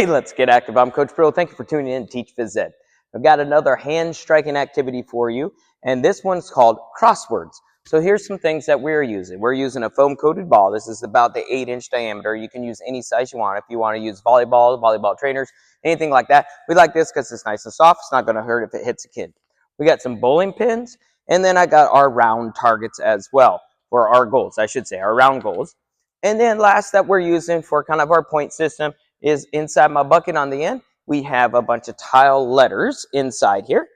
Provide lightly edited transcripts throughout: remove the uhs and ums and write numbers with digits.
Hey, let's get active. I'm Coach Pirillo. Thank you for tuning in to Teach Phys Ed. I've got another hand striking activity for you, and this one's called Crosswords. So here's some things that we're using. We're using a foam coated ball. This is about the 8-inch diameter. You can use any size you want. If you want to use volleyball trainers, anything like that. We like this because it's nice and soft. It's not going to hurt if it hits a kid. We got some bowling pins, and then I got our round targets as well, for our goals, I should say, our round goals. And then last that we're using for kind of our point system is inside my bucket on the end, we have a bunch of tile letters inside here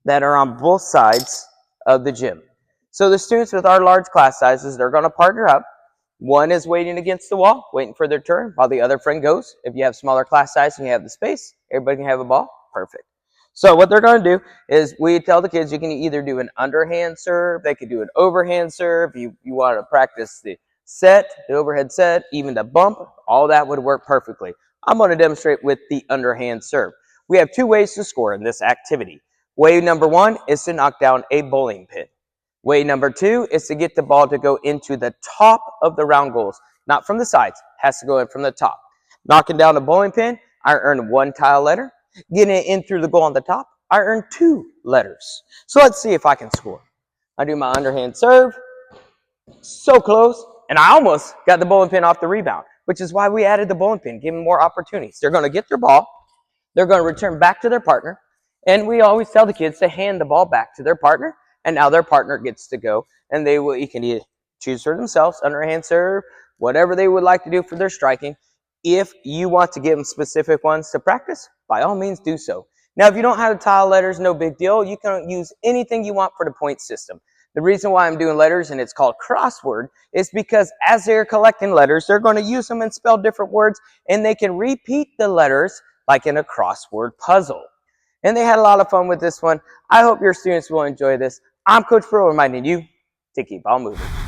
that are on both sides of the gym. So the students with our large class sizes, they're going to partner up. One is waiting against the wall, waiting for their turn, while the other friend goes. If you have smaller class size and you have the space, everybody can have a ball. Perfect. So what they're going to do is we tell the kids you can either do an underhand serve, they could do an overhand serve. You want to practice the set, the overhead set, even the bump, all that would work perfectly. I'm going to demonstrate with the underhand serve. We have two ways to score in this activity. Way number one is to knock down a bowling pin. Way number two is to get the ball to go into the top of the round goals, not from the sides, has to go in from the top. Knocking down a bowling pin, I earn one tile letter. Getting it in through the goal on the top, I earn 2 letters. So let's see if I can score. I do my underhand serve. So close. And I almost got the bowling pin off the rebound, which is why we added the bowling pin, give them more opportunities. They're going to get their ball. They're going to return back to their partner. And we always tell the kids to hand the ball back to their partner. And now their partner gets to go. And you can either choose for themselves, underhand serve, whatever they would like to do for their striking. If you want to give them specific ones to practice, by all means do so. Now, if you don't have the tile letters, no big deal. You can use anything you want for the point system. The reason why I'm doing letters and it's called crossword is because as they're collecting letters, they're going to use them and spell different words, and they can repeat the letters like in a crossword puzzle. And they had a lot of fun with this one. I hope your students will enjoy this. I'm Coach Pirillo reminding you to keep on moving.